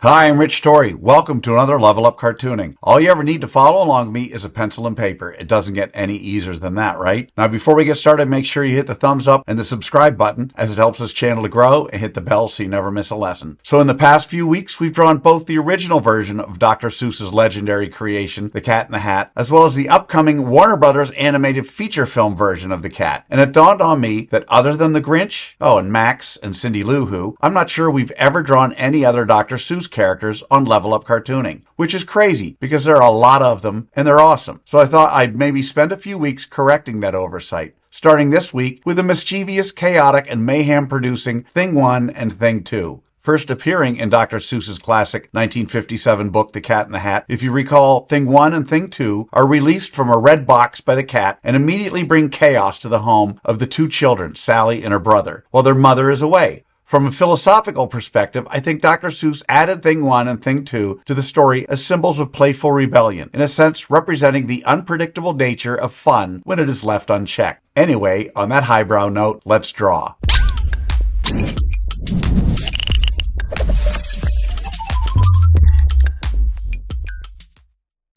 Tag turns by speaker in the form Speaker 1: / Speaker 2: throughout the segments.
Speaker 1: Hi, I'm Rich Torrey. Welcome to another Level Up Cartooning. All you ever need to follow along with me is a pencil and paper. It doesn't get any easier than that, right? Now, before we get started, make sure you hit the thumbs up and the subscribe button, as it helps this channel to grow, and hit the bell so you never miss a lesson. So in the past few weeks, we've drawn both the original version of Dr. Seuss's legendary creation, The Cat in the Hat, as well as the upcoming Warner Brothers animated feature film version of the cat. And it dawned on me that other than the Grinch, and Max and Cindy Lou Who, I'm not sure we've ever drawn any other Dr. Seuss characters on Level Up Cartooning, which is crazy because there are a lot of them and they're awesome. So I thought I'd maybe spend a few weeks correcting that oversight, starting this week with the mischievous, chaotic, and mayhem-producing Thing 1 and Thing 2. First appearing in Dr. Seuss's classic 1957 book, The Cat in the Hat, if you recall, Thing 1 and Thing 2 are released from a red box by the cat and immediately bring chaos to the home of the two children, Sally and her brother, while their mother is away. From a philosophical perspective, I think Dr. Seuss added Thing 1 and Thing 2 to the story as symbols of playful rebellion, in a sense representing the unpredictable nature of fun when it is left unchecked. Anyway, on that highbrow note, let's draw.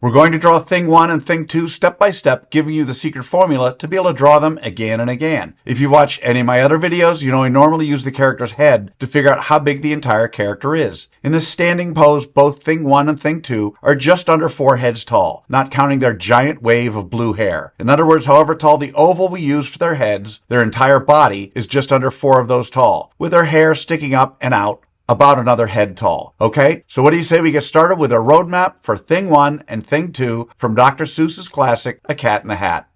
Speaker 1: We're going to draw Thing 1 and Thing 2 step by step, giving you the secret formula to be able to draw them again and again. If you've watched any of my other videos, you know I normally use the character's head to figure out how big the entire character is. In this standing pose, both Thing 1 and Thing 2 are just under 4 heads tall, not counting their giant wave of blue hair. In other words, however tall the oval we use for their heads, their entire body is just under 4 of those tall, with their hair sticking up and out about another head tall. Okay, so what do you say we get started with a roadmap for Thing 1 and Thing 2 from Dr. Seuss's classic, A Cat in the Hat?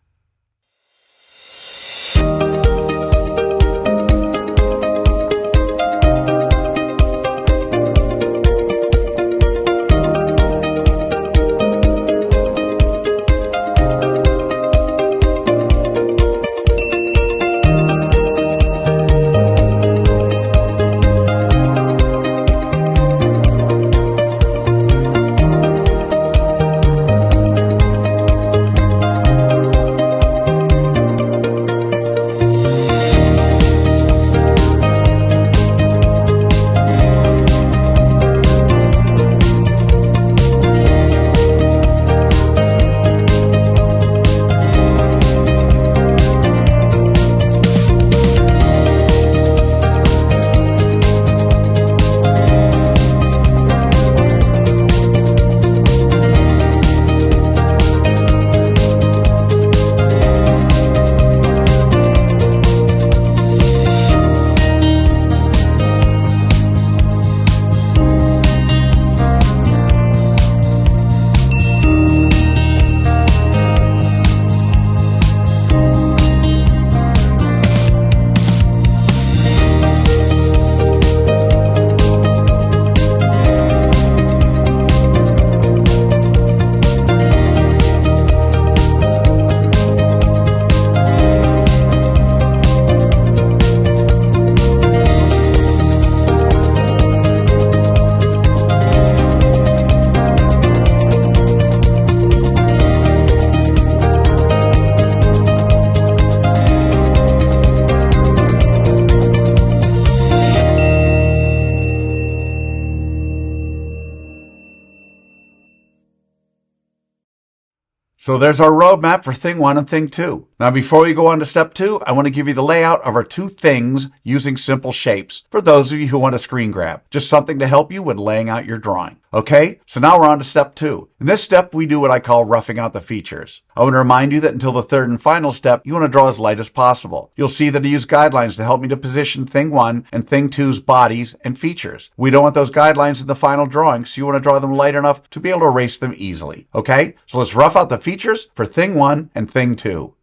Speaker 1: So there's our roadmap for Thing 1 and Thing 2. Now before we go on to Step 2, I want to give you the layout of our two things using simple shapes for those of you who want a screen grab. Just something to help you when laying out your drawing. Okay, so now we're on to Step 2. In this step, we do what I call roughing out the features. I want to remind you that until the third and final step, you want to draw as light as possible. You'll see that I use guidelines to help me to position Thing 1 and Thing 2's bodies and features. We don't want those guidelines in the final drawing, so you want to draw them light enough to be able to erase them easily. Okay, so let's rough out the features for Thing 1 and Thing 2.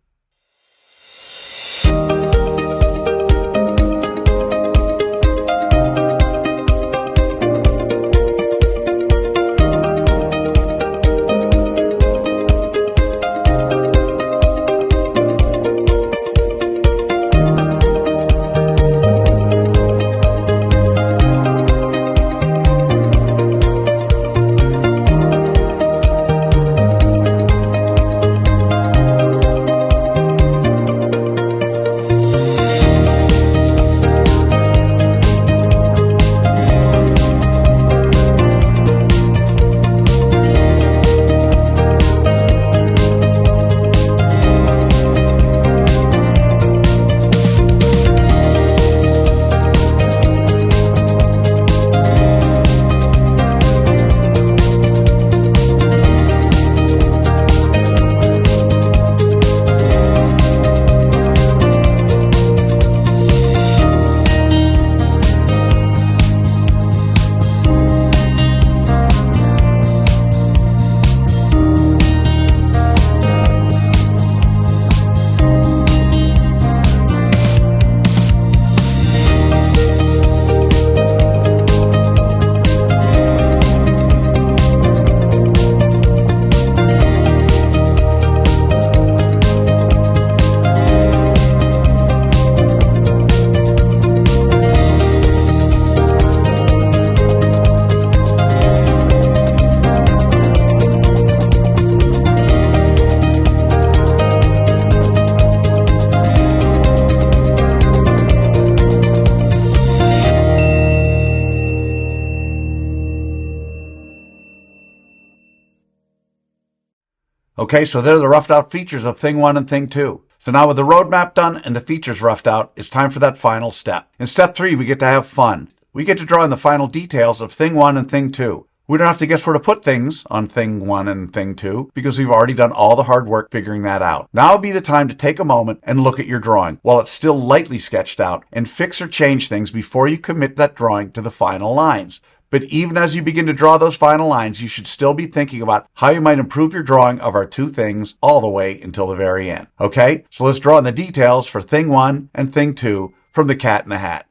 Speaker 1: Okay, so they're the roughed out features of Thing 1 and Thing 2. So now with the roadmap done and the features roughed out, it's time for that final step. In step 3, we get to have fun. We get to draw in the final details of Thing 1 and Thing 2. We don't have to guess where to put things on Thing 1 and Thing 2 because we've already done all the hard work figuring that out. Now would be the time to take a moment and look at your drawing while it's still lightly sketched out and fix or change things before you commit that drawing to the final lines. But even as you begin to draw those final lines, you should still be thinking about how you might improve your drawing of our two things all the way until the very end. Okay, so let's draw in the details for Thing 1 and Thing 2 from the Cat in the Hat.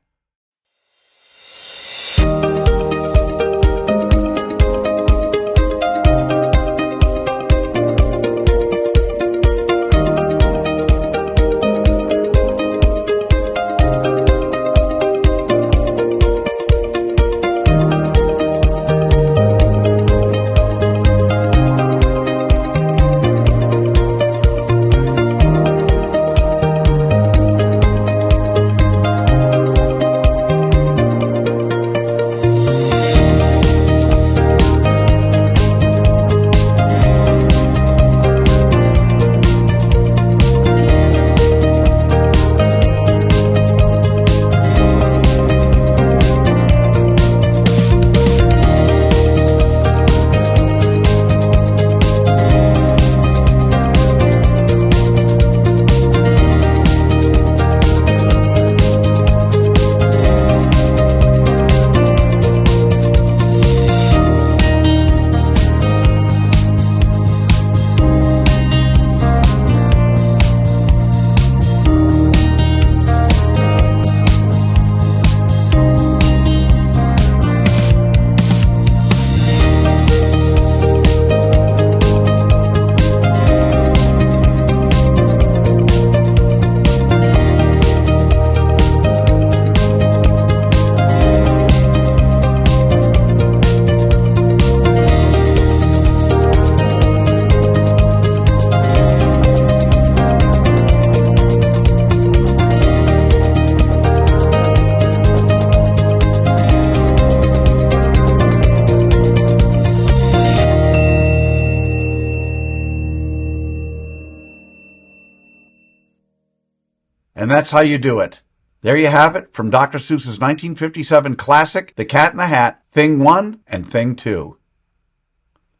Speaker 1: And that's how you do it. There you have it from Dr. Seuss's 1957 classic, The Cat in the Hat, Thing 1 and Thing 2.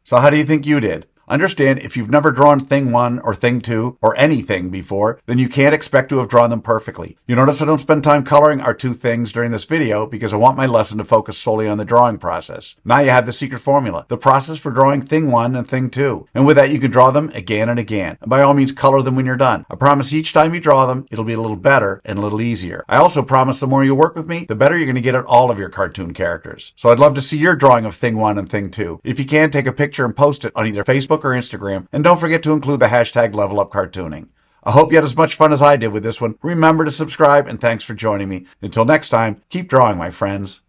Speaker 1: So how do you think you did? Understand, if you've never drawn Thing 1 or Thing 2 or anything before, then you can't expect to have drawn them perfectly. You notice I don't spend time coloring our two things during this video because I want my lesson to focus solely on the drawing process. Now you have the secret formula, the process for drawing Thing 1 and Thing 2. And with that, you can draw them again and again. And by all means, color them when you're done. I promise each time you draw them, it'll be a little better and a little easier. I also promise the more you work with me, the better you're going to get at all of your cartoon characters. So I'd love to see your drawing of Thing 1 and Thing 2. If you can, take a picture and post it on either Facebook or Instagram, and don't forget to include the hashtag #LevelUpCartooning. I hope you had as much fun as I did with this one. Remember to subscribe, and thanks for joining me. Until next time, keep drawing, my friends.